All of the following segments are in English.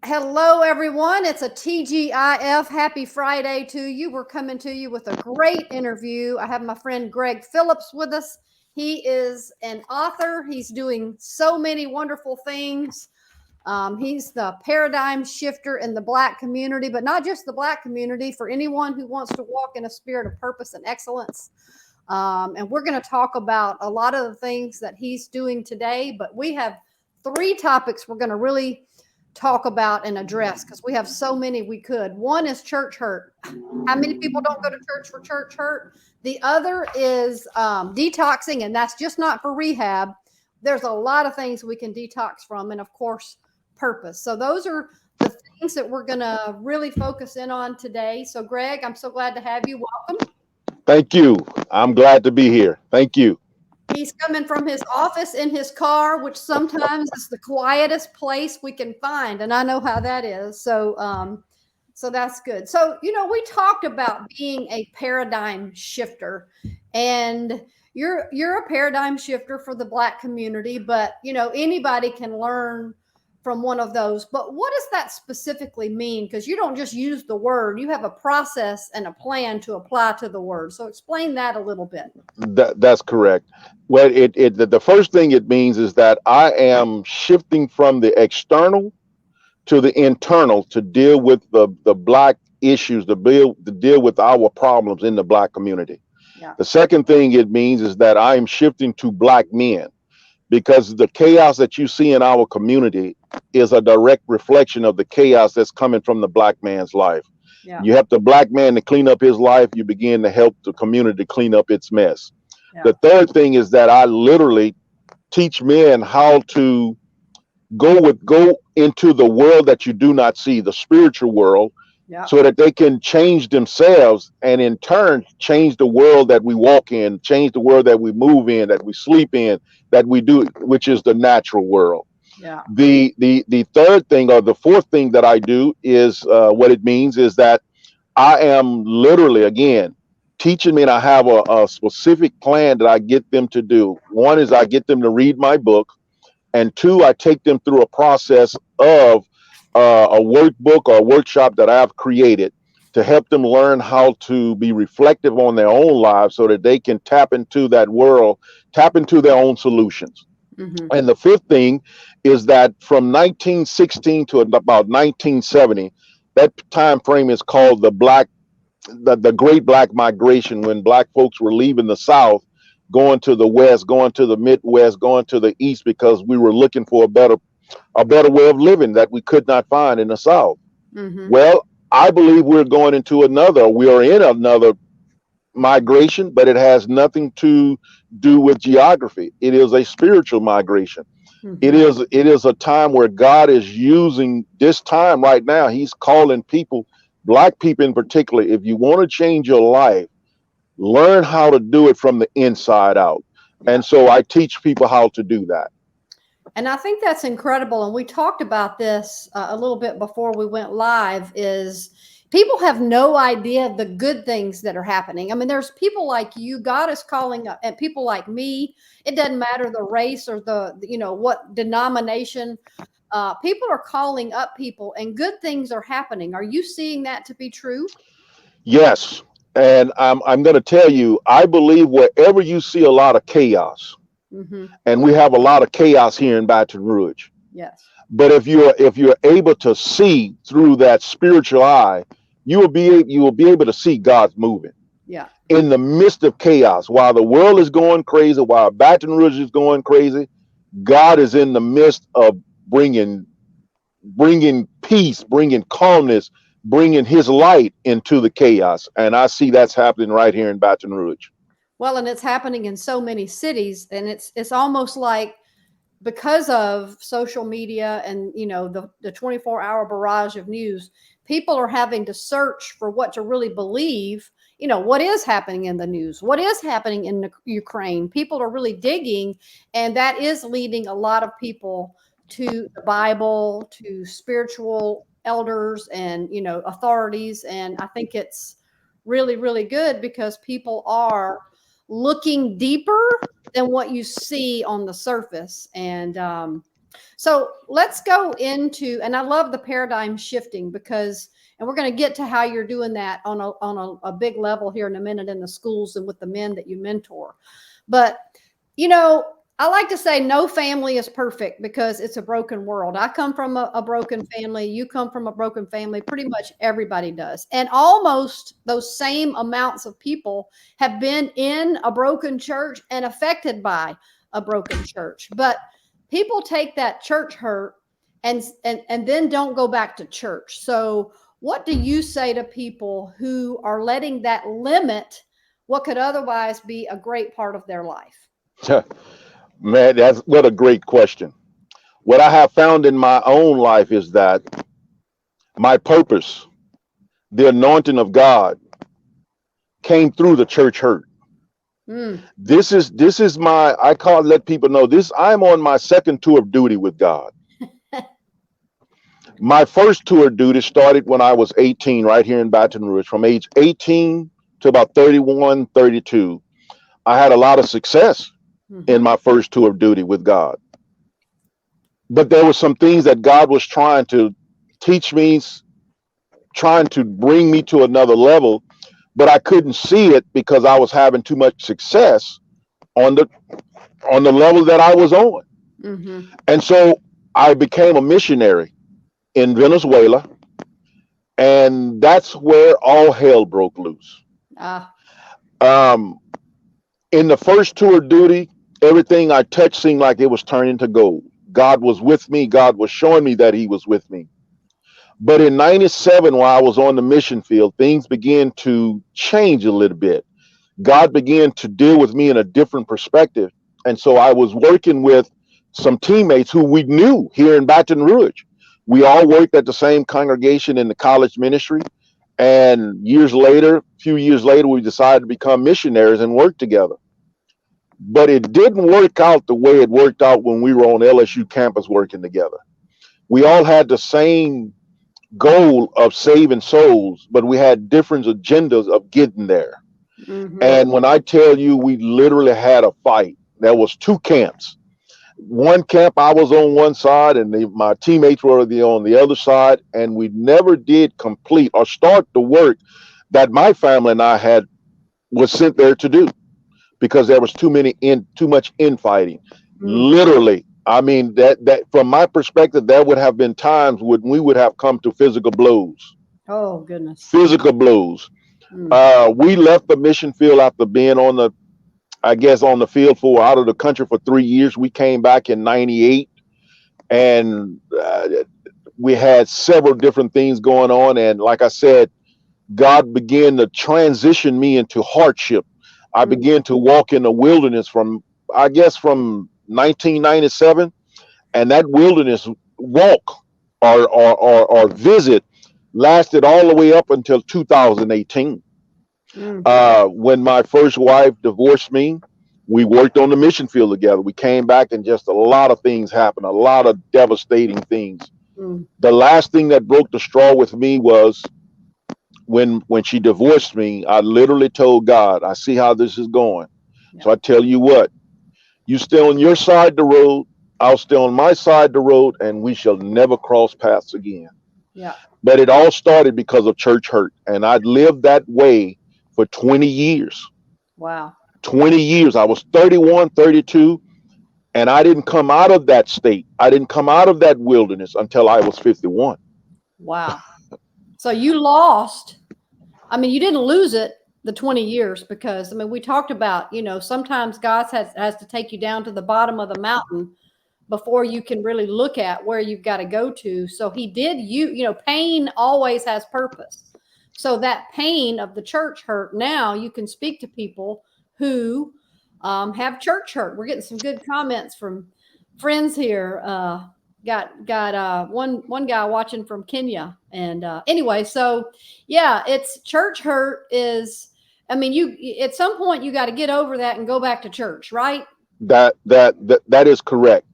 Hello, everyone. It's a TGIF. Happy Friday to you. We're coming to you with a great interview. I have my friend Greg Phillips with us. He is an author. He's doing so many wonderful things. He's the paradigm shifter in the Black community, but not just the Black community, for anyone who wants to walk in a spirit of purpose and excellence. And we're going to talk about a lot of the things that he's doing today, but we have three topics we're going to really talk about and address because we have so many we could. One is church hurt. How many people don't go to church for church hurt? The other is detoxing, and that's just not for rehab. There's a lot of things we can detox from, and of course, purpose. So those are the things that we're going to really focus in on today. So Greg, I'm so glad to have you. Welcome. Thank you. I'm glad to be here. Thank you. He's coming from his office in his car, which sometimes is the quietest place we can find, and I know how that is. So that's good. So we talked about being a paradigm shifter, and you're a paradigm shifter for the Black community, but anybody can learn from one of those. But what does that specifically mean? Because you don't just use the word, you have a process and a plan to apply to the word. So explain that a little bit. That's correct. Well, the first thing it means is that I am shifting from the external to the internal to deal with the Black issues, to deal with our problems in the Black community. Yeah. The second thing it means is that I am shifting to Black men, because the chaos that you see in our community is a direct reflection of the chaos that's coming from the Black man's life. Yeah. You help the Black man to clean up his life, you begin to help the community clean up its mess. Yeah. The third thing is that I literally teach men how to go into the world that you do not see, the spiritual world, Yeah. so that they can change themselves and in turn change the world that we walk in, change the world that we move in, that we sleep in, that we do, which is the natural world. Yeah. The third thing, or the fourth thing that I do is what it means is that I am literally, again, teaching men. I have a specific plan that I get them to do. One is I get them to read my book, and two, I take them through a process of a workbook or a workshop that I've created to help them learn how to be reflective on their own lives so that they can tap into that world, tap into their own solutions. Mm-hmm. And the fifth thing is that from 1916 to about 1970, that time frame is called the Great Black Migration, when Black folks were leaving the South, going to the West, going to the Midwest, going to the East, because we were looking for a better way of living that we could not find in the South. Mm-hmm. Well, I believe we are in another migration, but it has nothing to do with geography. It is a spiritual migration. Mm-hmm. It is a time where God is using this time right now. He's calling people, Black people in particular, if you want to change your life, learn how to do it from the inside out. Yeah. And so I teach people how to do that. And I think that's incredible. And we talked about this a little bit before we went live, is people have no idea the good things that are happening. I mean, there's people like you, God is calling up, and people like me. It doesn't matter the race or the what denomination. People are calling up people, and good things are happening. Are you seeing that to be true? Yes. And I'm going to tell you, I believe wherever you see a lot of chaos, Mm-hmm. and we have a lot of chaos here in Baton Rouge. Yes. But if you're able to see through that spiritual eye, you will be able to see God's moving. Yeah. In the midst of chaos, while the world is going crazy, while Baton Rouge is going crazy, God is in the midst of bringing peace, bringing calmness, bringing His light into the chaos. And I see that's happening right here in Baton Rouge. Well, and it's happening in so many cities, and it's almost like, because of social media and the 24-hour barrage of news, people are having to search for what to really believe. What is happening in the news, what is happening in the Ukraine. People are really digging, and that is leading a lot of people to the Bible, to spiritual elders and authorities. And I think it's really, really good, because people are looking deeper than what you see on the surface. And So let's go into, and I love the paradigm shifting because, and we're going to get to how you're doing that on a big level here in a minute in the schools and with the men that you mentor. But, you know, I like to say no family is perfect because it's a broken world. I come from a broken family. You come from a broken family. Pretty much everybody does. And almost those same amounts of people have been in a broken church and affected by a broken church. But people take that church hurt and then don't go back to church. So what do you say to people who are letting that limit what could otherwise be a great part of their life? Man, that's what a great question. What I have found in my own life is that my purpose, the anointing of God, came through the church hurt. This is my, I call it, let people know this. I'm on my second tour of duty with God. My first tour of duty started when I was 18, right here in Baton Rouge. From age 18 to about 31, 32, I had a lot of success in my first tour of duty with God. But there were some things that God was trying to teach me, trying to bring me to another level, but I couldn't see it because I was having too much success on the level that I was on. And so I became a missionary in Venezuela, and that's where all hell broke loose. In the first tour of duty, everything I touched seemed like it was turning to gold. God was with me. God was showing me that he was with me. But in 97, while I was on the mission field, things began to change a little bit. God began to deal with me in a different perspective. And so I was working with some teammates who we knew here in Baton Rouge. We all worked at the same congregation in the college ministry. And a few years later, we decided to become missionaries and work together. But it didn't work out the way it worked out when we were on LSU campus working together. We all had the same goal of saving souls, but we had different agendas of getting there. And when I tell you, we literally had a fight. There was two camps. One camp, I was on one side and my teammates were on the other side. And we never did complete or start the work that my family and I was sent there to do, because there was too much infighting. Literally, I mean, that from my perspective, there would have been times when we would have come to physical blows. Oh, goodness. Physical blows. We left the mission field after being on the field out of the country for 3 years. We came back in 98, and we had several different things going on. And like I said, God began to transition me into hardship. I began to walk in the wilderness from 1997, and that wilderness walk or visit lasted all the way up until 2018. When my first wife divorced me, we worked on the mission field together. We came back and just a lot of things happened, a lot of devastating things. The last thing that broke the straw with me was when she divorced me. I literally told God, I see how this is going. So I tell you what, you stay on your side of the road, I'll stay on my side of the road, and we shall never cross paths again. But it all started because of church hurt. And I'd lived that way for 20 years. Wow. 20 years. I was 31, 32, and I didn't come out of that state. I didn't come out of that wilderness until I was 51. Wow. So you lost, I mean, you didn't lose it the 20 years because, I mean, we talked about, sometimes God has to take you down to the bottom of the mountain before you can really look at where you've got to go to. So he did, pain always has purpose. So that pain of the church hurt, now you can speak to people who have church hurt. We're getting some good comments from friends here. Got one guy watching from Kenya. And anyway, so yeah, it's church hurt is, I mean, you at some point you got to get over that and go back to church, right? That is correct.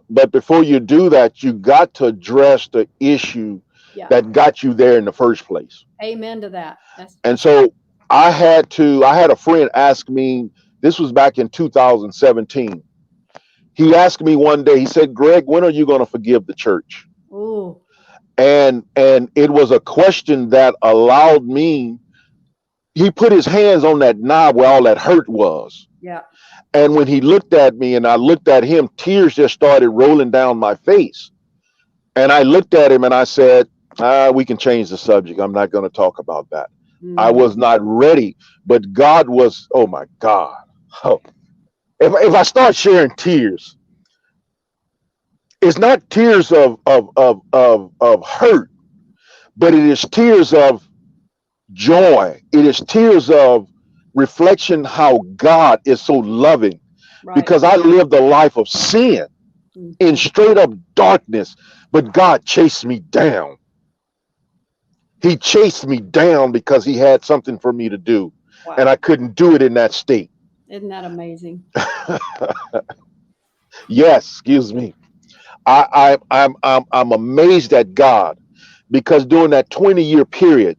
But before you do that, you got to address the issue that got you there in the first place. Amen to that. And so I had a friend ask me, this was back in 2017. He asked me one day, he said, Greg, when are you going to forgive the church? Ooh. And it was a question that allowed me, he put his hands on that knob where all that hurt was. Yeah. And when he looked at me and I looked at him, tears just started rolling down my face. And I looked at him and I said, we can change the subject. I'm not going to talk about that. I was not ready, but God was, oh my God. Oh. If I start sharing tears, it's not tears of hurt, but it is tears of joy. It is tears of reflection how God is so loving. Right. Because I lived a life of sin in straight up darkness, but God chased me down. He chased me down because he had something for me to do. Wow. And I couldn't do it in that state. Isn't that amazing? Yes, excuse me. I'm amazed at God, because during that 20-year period,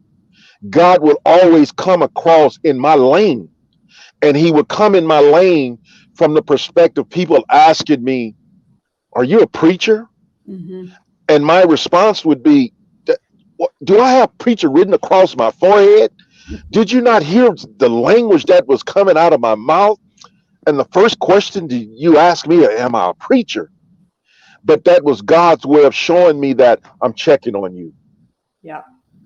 God would always come across in my lane, and he would come in my lane from the perspective people asking me, are you a preacher? Mm-hmm. And my response would be, do I have preacher written across my forehead? Did you not hear the language that was coming out of my mouth? And the first question you ask me, am I a preacher? But that was God's way of showing me that I'm checking on you. Yeah.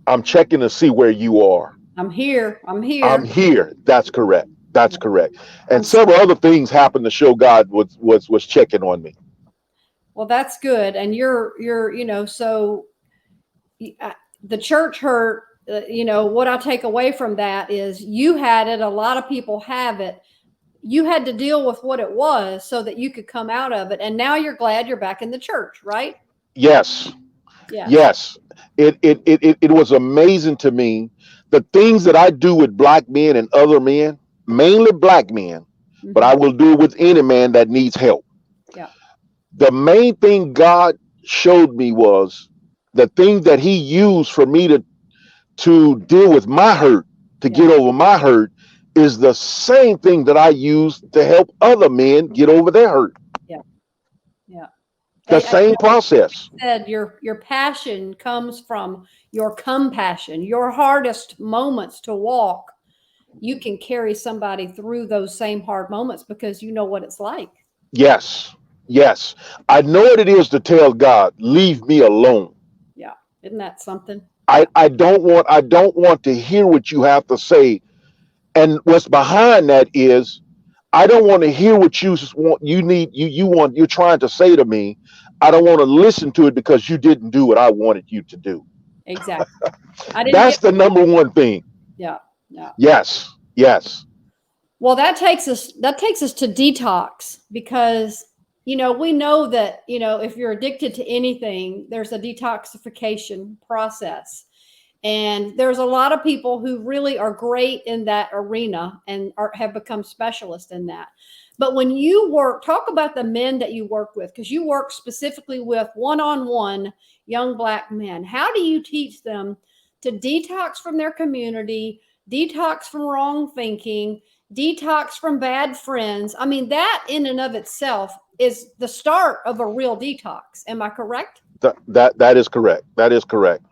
I'm checking to see where you are. I'm here. I'm here. I'm here. That's correct. That's correct. And several other things happened to show God was checking on me. Well, that's good. And you're, you know, so the church hurt, you know, what I take away from that is you had it. A lot of people have it. You had to deal with what it was so that you could come out of it. And now you're glad you're back in the church, right? Yes. Yes. Yes. It was amazing to me. The things that I do with black men and other men, mainly black men, but I will do it with any man that needs help. Yeah. The main thing God showed me was the thing that he used for me to deal with my hurt, to get over my hurt, is the same thing that I use to help other men get over their hurt. Yeah. Yeah. The same process. Said your passion comes from your compassion, your hardest moments to walk. You can carry somebody through those same hard moments because you know what it's like. Yes. Yes. I know what it is to tell God, leave me alone. Yeah. Isn't that something? I don't want to hear what you have to say. And what's behind that is I don't want to hear what you're trying to say to me. I don't want to listen to it because you didn't do what I wanted you to do. Exactly. That's the number one thing. Yeah. Yeah. Yes. Yes. Well, that takes us to detox, because, you know, we know that, you know, if you're addicted to anything, there's a detoxification process. And there's a lot of people who really are great in that arena and have become specialists in that. But when you talk about the men that you work with, because you work specifically with one-on-one young black men, how do you teach them to detox from their community, detox from wrong thinking, detox from bad friends? I mean, that in and of itself is the start of a real detox. Am I correct? That is correct. That is correct.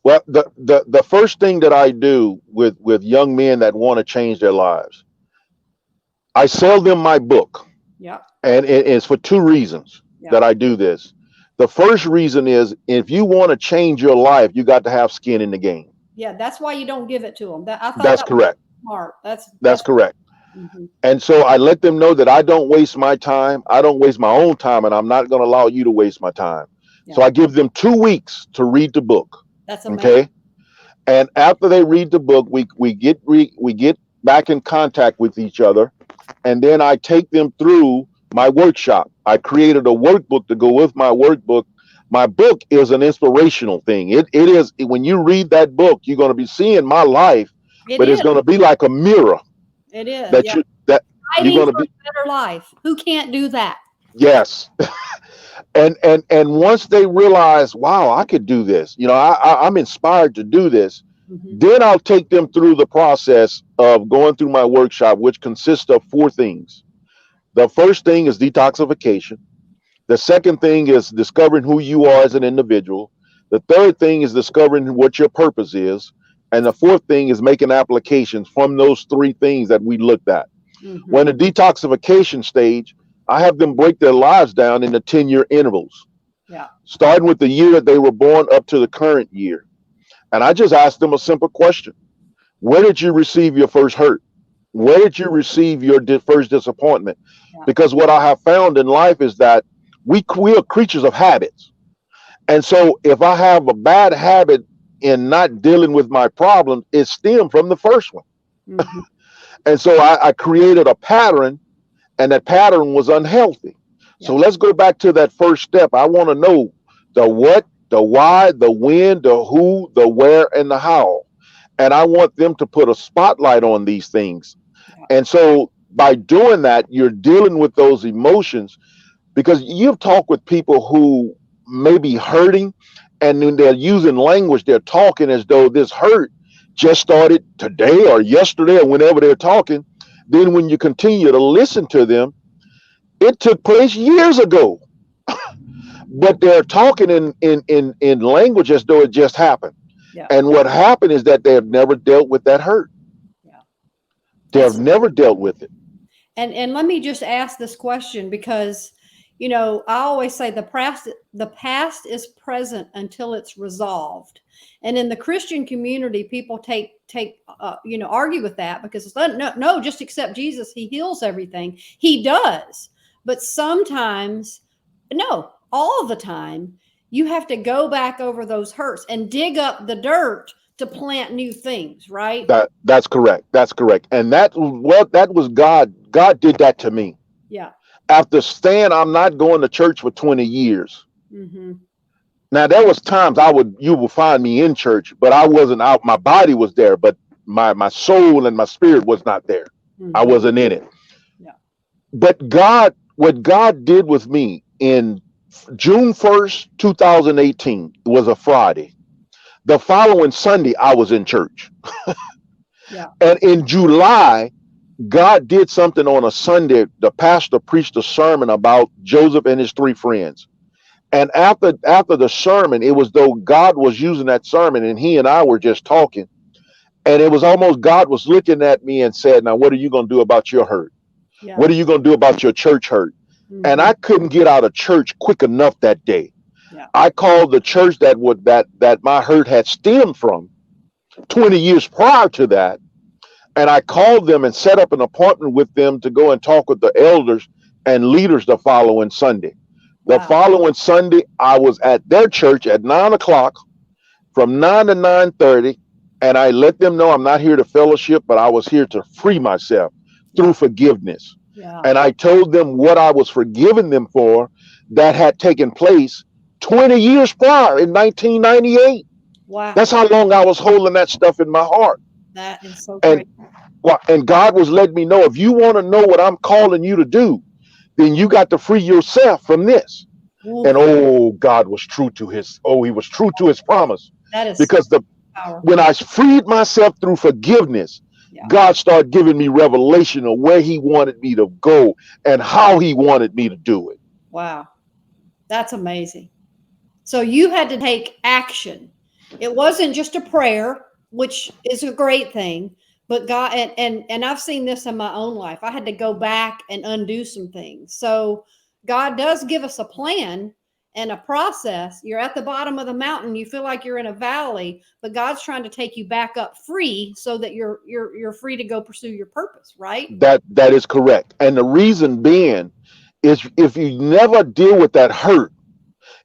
Well, the first thing that I do with young men that want to change their lives, I sell them my book. Yeah. And it's for two reasons that I do this. The first reason is, if you want to change your life, you got to have skin in the game. Yeah, that's why you don't give it to them. That's correct. Smart. That's correct. Mm-hmm. And so I let them know that I don't waste my time. I don't waste my own time, and I'm not going to allow you to waste my time. Yeah. So I give them 2 weeks to read the book. That's amazing. Okay. And after they read the book, we get back in contact with each other, and then I take them through my workshop. I created a workbook to go with my workbook. My book is an inspirational thing. It is, when you read that book, you're going to be seeing my life, it's going to be like a mirror. It is. That you're going to be a better life. Who can't do that? Yes. And once they realize, wow, I could do this, you know, I'm inspired to do this. Mm-hmm. Then I'll take them through the process of going through my workshop, which consists of 4 things. The first thing is detoxification. The second thing is discovering who you are as an individual. The third thing is discovering what your purpose is. And the fourth thing is making applications from those three things that we looked at. Mm-hmm. When the detoxification stage, I have them break their lives down into 10-year intervals, starting with the year that they were born up to the current year. And I just asked them a simple question. Where did you receive your first hurt? Where did you receive your first disappointment? Because what I have found in life is that we are creatures of habits. And so if I have a bad habit in not dealing with my problems, it stemmed from the first one. Mm-hmm. And so I created a pattern, and that pattern was unhealthy. So let's go back to that first step. I want to know the what, the why, the when, the who, the where, and the how. And I want them to put a spotlight on these things. And so by doing that, you're dealing with those emotions, because you've talked with people who may be hurting, and when they're using language, they're talking as though this hurt just started today or yesterday or whenever they're talking. Then when you continue to listen to them, it took place years ago. But they're talking in language as though it just happened. And what happened is that they have never dealt with that hurt. They have never dealt with it. And let me just ask this question, because I always say the past is present until it's resolved. And in the Christian community, people argue with that, because it's no, just accept Jesus. He heals everything. He does. But sometimes, no, all the time, you have to go back over those hurts and dig up the dirt to plant new things, right? That's correct. That's correct. And that was God. God did that to me. Yeah. After staying, I'm not going to church for 20 years. Mm-hmm. Now, there was times you will find me in church, but I wasn't out. My body was there, but my soul and my spirit was not there. Mm-hmm. I wasn't in it. Yeah. But what God did with me in June 1st, 2018, it was a Friday. The following Sunday, I was in church. Yeah. And in July, God did something on a Sunday. The pastor preached a sermon about Joseph and his three friends. And after the sermon, it was though God was using that sermon, and he and I were just talking. And it was almost God was looking at me and said, now, what are you going to do about your hurt? Yeah. What are you going to do about your church hurt? Mm-hmm. And I couldn't get out of church quick enough that day. Yeah. I called the church that my hurt had stemmed from 20 years prior to that. And I called them and set up an appointment with them to go and talk with the elders and leaders the following Sunday. Wow. The following Sunday, I was at their church at 9 o'clock, from 9 to 9:30. And I let them know I'm not here to fellowship, but I was here to free myself through forgiveness. Yeah. And I told them what I was forgiving them for that had taken place 20 years prior in 1998. Wow. That's how long I was holding that stuff in my heart. That is so great. And God was letting me know, if you want to know what I'm calling you to do, then you got to free yourself from this. Ooh. And God was true to he was true to his promise. That is because when I freed myself through forgiveness, God started giving me revelation of where he wanted me to go and how he wanted me to do it. Wow. That's amazing. So you had to take action. It wasn't just a prayer, which is a great thing, but God, and I've seen this in my own life. I had to go back and undo some things. So God does give us a plan and a process. You're at the bottom of the mountain. You feel like you're in a valley, but God's trying to take you back up free so that you're free to go pursue your purpose, right? That is correct. And the reason being is, if you never deal with that hurt,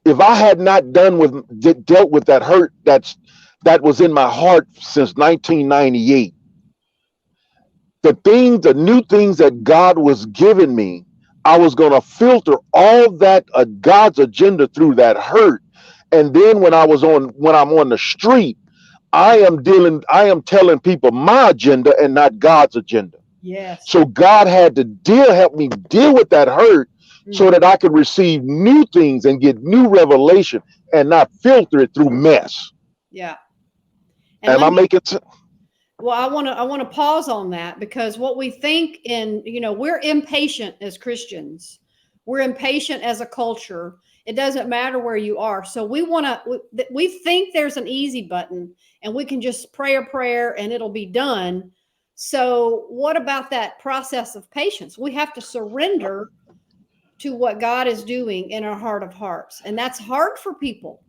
if I had not dealt with that hurt that was in my heart since 1998, the new things that God was giving me, I was going to filter all that God's agenda through that hurt. And then when I'm on the street, I am telling people my agenda and not God's agenda. Yes. So God had to help me deal with that hurt, so that I could receive new things and get new revelation and not filter it through mess. Yeah. Am I making sense? Well, I want to pause on that, because what we think we're impatient as Christians. We're impatient as a culture. It doesn't matter where you are. So we think there's an easy button and we can just pray a prayer and it'll be done. So what about that process of patience? We have to surrender to what God is doing in our heart of hearts. And that's hard for people.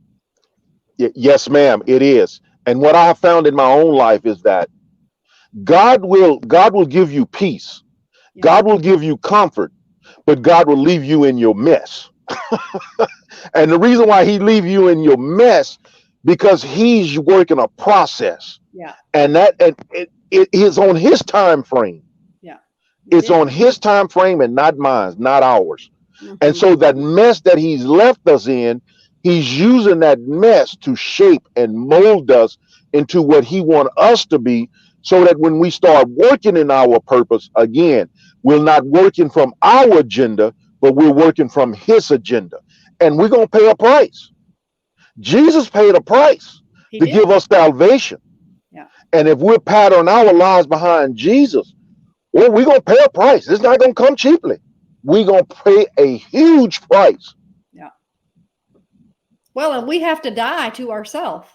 Yes, ma'am, it is. And what I have found in my own life is that God will give you peace. Yeah. God will give you comfort, but God will leave you in your mess. And the reason why he leave you in your mess, because he's working a process. Yeah. And it is on his time frame. Yeah. It's on his time frame and not mine, not ours. Mm-hmm. And so that mess that he's left us in, he's using that mess to shape and mold us into what he wants us to be, so that when we start working in our purpose again, we're not working from our agenda, but we're working from his agenda. And we're going to pay a price. Jesus paid a price to give us salvation. Yeah. And if we're patterning our lives behind Jesus, well, we're going to pay a price. It's not going to come cheaply. We're going to pay a huge price. Yeah. Well, and we have to die to ourselves.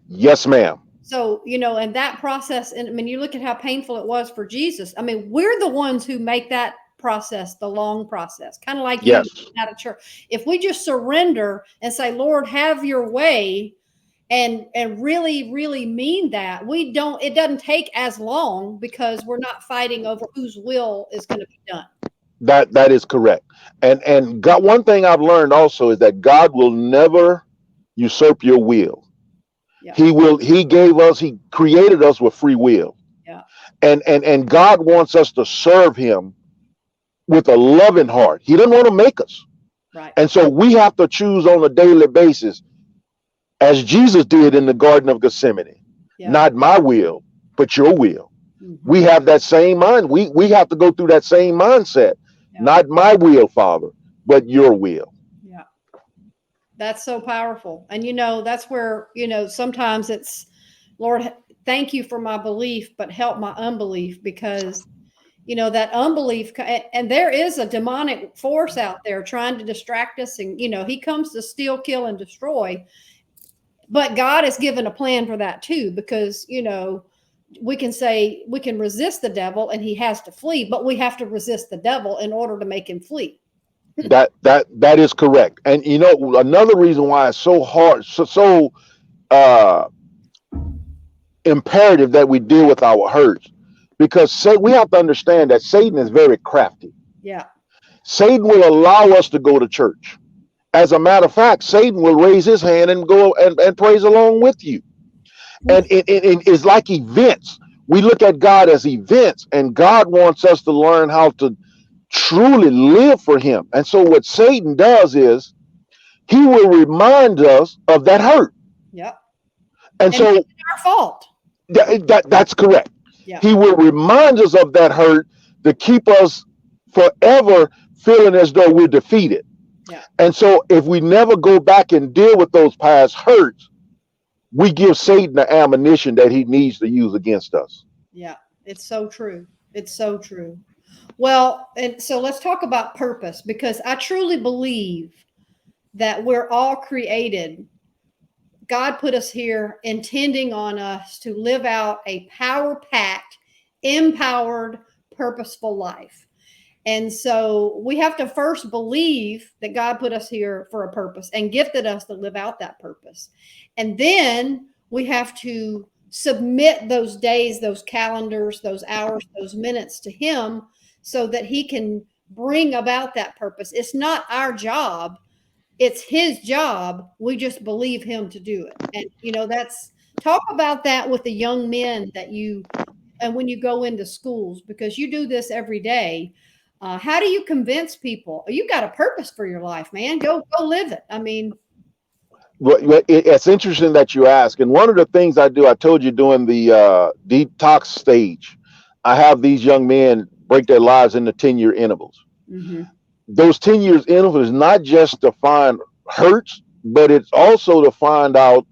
Yes, ma'am. So, and that process, and I mean, you look at how painful it was for Jesus. I mean, we're the ones who make that process, the long process, kind of like yes. You out of church. If we just surrender and say, Lord, have your way, and really, really mean that, it doesn't take as long, because we're not fighting over whose will is going to be done. That is correct. And God, one thing I've learned also is that God will never usurp your will. Yeah. He created us with free will. Yeah. And God wants us to serve him with a loving heart. He didn't want to make us. Right. And so we have to choose on a daily basis, as Jesus did in the Garden of Gethsemane. Yeah. Not my will, but your will. Mm-hmm. We have that same mind. We have to go through that same mindset. Yeah. Not my will, Father, but your will. Yeah. That's so powerful. And, that's where, sometimes it's, Lord, thank you for my belief, but help my unbelief, because, that unbelief, and there is a demonic force out there trying to distract us. And, he comes to steal, kill, and destroy. But God has given a plan for that too, because, we can say we can resist the devil and he has to flee, but we have to resist the devil in order to make him flee. That is correct. And another reason why it's so hard, so imperative that we deal with our hurts, because we have to understand that Satan is very crafty. Yeah. Satan will allow us to go to church. As a matter of fact, Satan will raise his hand and go and praise along with you. And it's like events. We look at God as events, and God wants us to learn how to truly live for him. And so what Satan does is he will remind us of that hurt. Yep. And so it's our fault. That's correct. Yeah. He will remind us of that hurt to keep us forever feeling as though we're defeated. Yeah. And so if we never go back and deal with those past hurts, we give Satan the ammunition that he needs to use against us. Yeah, it's so true. It's so true. Well, and so let's talk about purpose, because I truly believe that we're all created. God put us here intending on us to live out a power-packed, empowered, purposeful life. And so we have to first believe that God put us here for a purpose and gifted us to live out that purpose. And then we have to submit those days, those calendars, those hours, those minutes to him, so that he can bring about that purpose. It's not our job. It's his job. We just believe him to do it. And, talk about that with the young men and when you go into schools, because you do this every day. How do you convince people? You got a purpose for your life, man. Go live it. I mean, well, it's interesting that you ask. And one of the things I do, I told you during the detox stage, I have these young men break their lives into 10-year intervals. Mm-hmm. Those 10 years intervals is not just to find hurts, but it's also to find out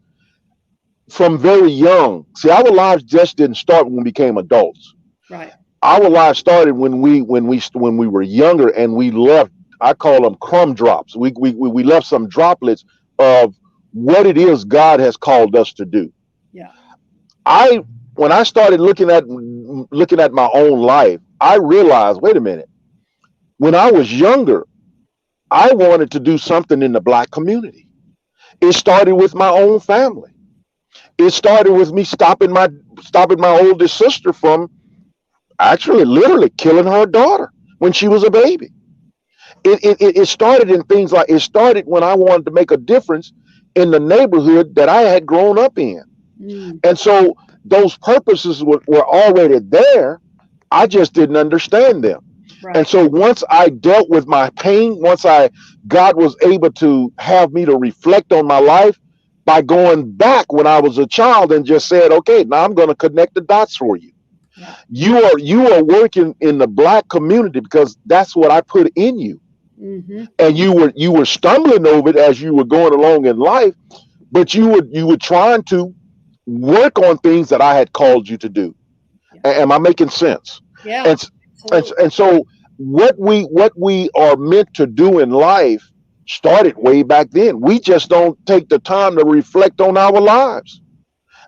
from very young. See, our lives just didn't start when we became adults. Right. Our lives started when we were younger, and we left I call them crumb drops. We left some droplets of what it is God has called us to do. Yeah. When I started looking at my own life, I realized, wait a minute. When I was younger, I wanted to do something in the Black community. It started with my own family. It started with me stopping my oldest sister from actually literally killing her daughter when she was a baby. It started in things like, it started when I wanted to make a difference in the neighborhood that I had grown up in. And so those purposes were already there. I just didn't understand them. Right. And so once I dealt with my pain, God was able to have me to reflect on my life by going back when I was a child and just said, okay, now I'm going to connect the dots for you. Yeah. You are working in the Black community because that's what I put in you. And you were stumbling over it as you were going along in life, but you were trying to work on things that I had called you to do. Yeah. Am I making sense? Yeah. And so what we are meant to do in life started way back then. We just don't take the time to reflect on our lives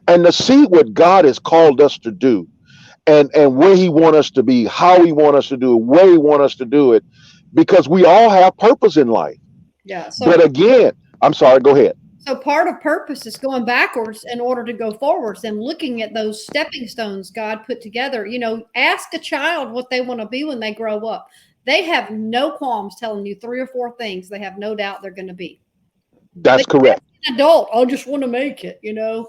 and to see what God has called us to do, and where He wants us to be, how He wants us to do it, where He wants us to do it, because we all have purpose in life. Yeah. But again, I'm sorry, go ahead. So part of purpose is going backwards in order to go forwards and looking at those stepping stones God put together. You know, ask a child what they want to be when they grow up. They have no qualms telling you 3 or 4 things they have no doubt they're going to be. That's correct. An adult, I just want to make it, you know.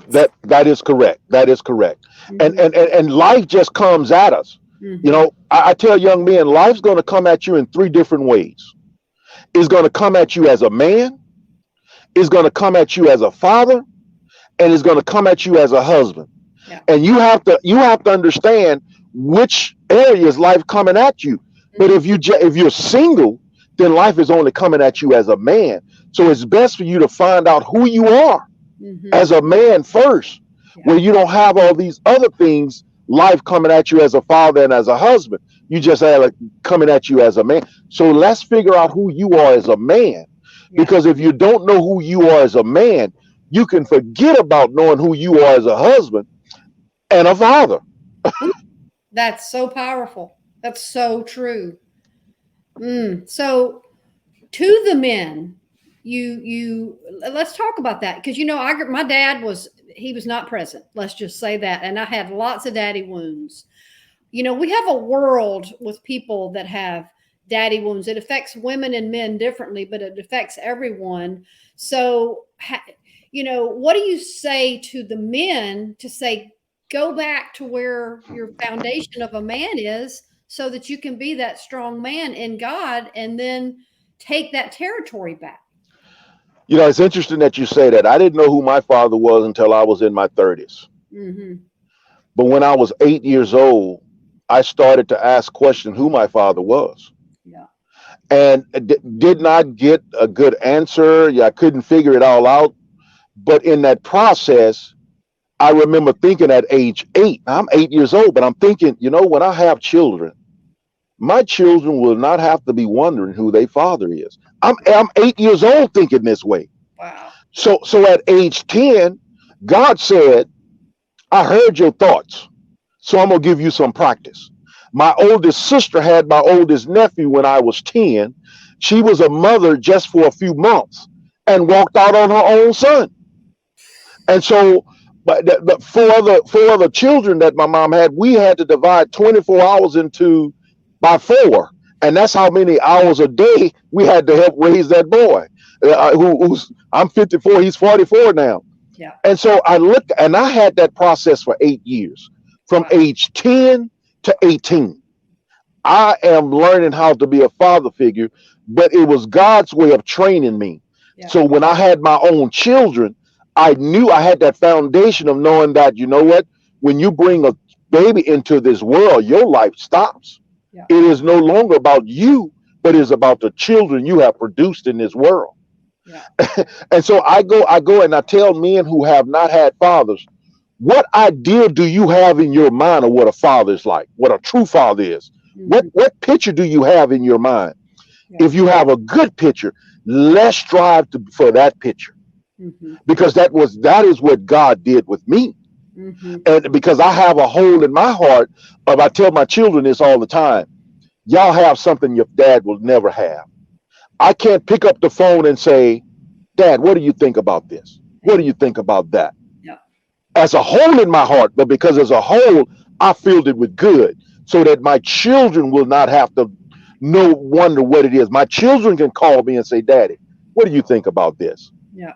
That is correct. That is correct. And life just comes at us. You know, I tell young men, life's going to come at you in 3 different ways. It's going to come at you as a man, it's going to come at you as a father, and it's going to come at you as a husband. Yeah. And you have to understand which area is life coming at you. But if you're single, then life is only coming at you as a man. So it's best for you to find out who you are as a man first, where you don't have all these other things, life coming at you as a father and as a husband. You just have it coming at you as a man. So let's figure out who you are as a man. Because if you don't know who you are as a man, you can forget about knowing who you are as a husband and a father. That's so powerful. That's so true. So to the men, you let's talk about that, because you know, my dad was not present. Let's just say that. And I had lots of daddy wounds. You know, we have a world with people that have daddy wounds. It affects women and men differently, but it affects everyone. So, you know, what do you say to the men to say, go back to where your foundation of a man is so that you can be that strong man in God and then take that territory back? You know, it's interesting that you say that. I didn't know who my father was until I was in my 30s. But when I was 8 years old, I started to ask questions who my father was. Yeah. And did not get a good answer. I couldn't figure it all out. But in that process, I remember thinking at age 8, I'm 8 years old, but I'm thinking, you know, when I have children, my children will not have to be wondering who their father is. I'm 8 years old thinking this way. Wow. So at age 10, God said, I heard your thoughts, so I'm going to give you some practice. My oldest sister had my oldest nephew when I was 10. She was a mother just for a few months and walked out on her own son. And so, but the four other children that my mom had, we had to divide 24 hours by 4. And that's how many hours a day we had to help raise that boy. I'm 54, he's 44 now. Yeah. And so I had that process for 8 years, from age 10 to 18. I am learning how to be a father figure, but it was God's way of training me. Yeah. So when I had my own children, I knew I had that foundation of knowing that, you know what, when you bring a baby into this world, your life stops. Yeah. It is no longer about you, but it's about the children you have produced in this world. Yeah. And so I go and I tell men who have not had fathers, what idea do you have in your mind of what a father is like, what a true father is? Mm-hmm. What picture do you have in your mind? Yeah. If you have a good picture, let's strive for that picture, because that is what God did with me. And because I have a hole in my heart I tell my children this all the time: y'all have something your dad will never have. I can't pick up the phone and say, Dad, what do you think about this? What do you think about that? Yeah. As a hole in my heart, but because as a whole, I filled it with good, so that my children will not have to wonder what it is. My children can call me and say, Daddy, what do you think about this? Yeah.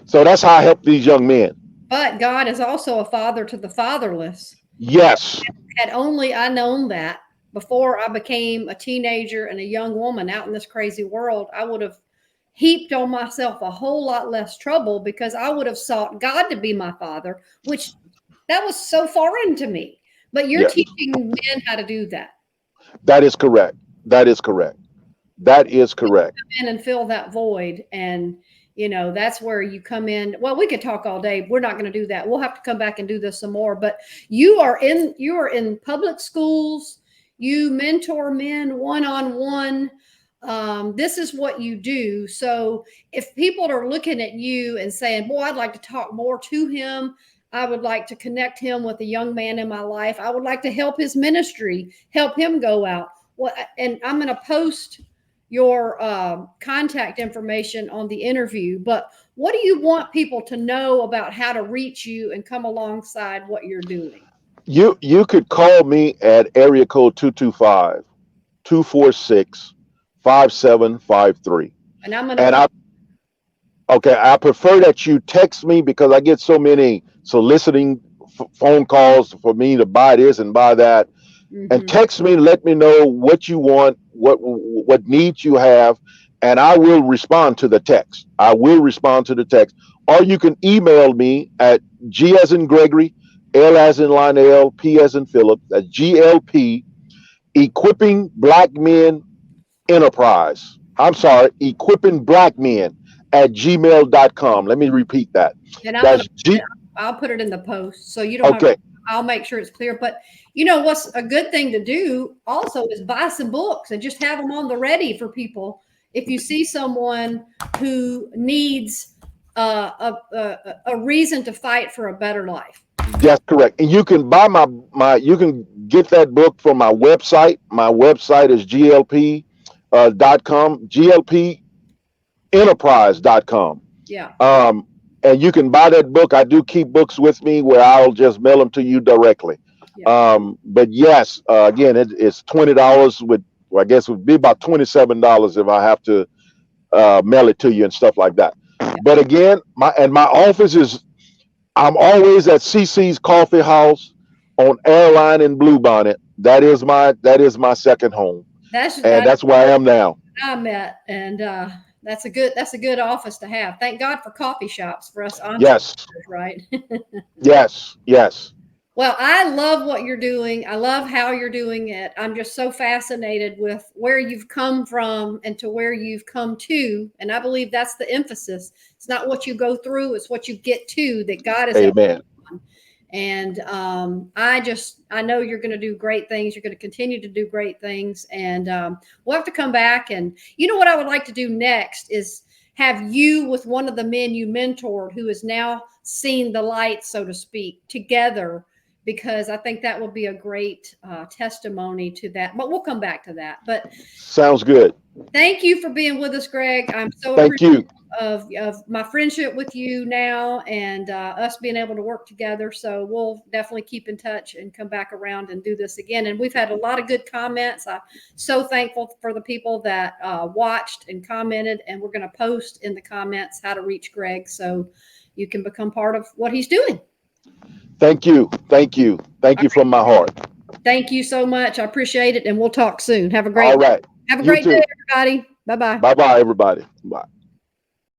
So that's how I help these young men. But God is also a father to the fatherless. Yes. Had only I known that before I became a teenager and a young woman out in this crazy world, I would have heaped on myself a whole lot less trouble, because I would have sought God to be my father, which that was so foreign to me. But you're teaching men how to do that. That is correct. That is correct. That is correct. Come in and fill that void. And, you know, that's where you come in. Well, we could talk all day. We're not going to do that. We'll have to come back and do this some more. But you are in public schools. You mentor men one-on-one. This is what you do. So if people are looking at you and saying, boy, I'd like to talk more to him, I would like to connect him with a young man in my life, I would like to help his ministry, help him go out. Well, and I'm going to post your contact information on the interview, but what do you want people to know about how to reach you and come alongside what you're doing? You could call me at area code 225-246-5753. And I'm going to I prefer that you text me, because I get so many soliciting phone calls for me to buy this and buy that. And text me and let me know what you want, what needs you have, and I will respond to the text. Or you can email me at G as in Gregory, L as in Lionel, P as in Phillips. That's GLP, Equipping Black Men Enterprise. I'm sorry, Equipping Black Men at gmail.com. Let me repeat that. And I'll put it in the post, so you don't have to, I'll make sure it's clear. But you know what's a good thing to do also is buy some books and just have them on the ready for people. If you see someone who needs a reason to fight for a better life. That's correct. And you can buy you can get that book from my website. My website is glp.com, glpenterprise.com. Yeah. And you can buy that book. I do keep books with me where I'll just mail them to you directly. Yeah. But yes, again, it's $20 I guess it would be about $27 if I have to mail it to you and stuff like that. Yeah. But again, my office is, I'm always at CC's Coffee House on Airline in Bluebonnet. That is my second home. That's where I am now. I met, and that's a good office to have. Thank God for coffee shops for us entrepreneurs, right? Yes. Well, I love what you're doing. I love how you're doing it. I'm just so fascinated with where you've come from and to where you've come to. And I believe that's the emphasis. It's not what you go through, it's what you get to that God is. Amen. And I know you're going to do great things. You're going to continue to do great things. And we'll have to come back. And you know what I would like to do next is have you with one of the men you mentored who has now seen the light, so to speak, together, because I think that will be a great testimony to that. But we'll come back to that. But sounds good. Thank you for being with us, Greg. I'm so appreciative of my friendship with you now, and us being able to work together. So we'll definitely keep in touch and come back around and do this again. And we've had a lot of good comments. I'm so thankful for the people that watched and commented, and we're going to post in the comments how to reach Greg so you can become part of what he's doing. Thank you from my heart. Thank you so much. I appreciate it, and we'll talk soon. Have a great All right. Have a great day, everybody. Bye-bye. Bye-bye, everybody. Bye.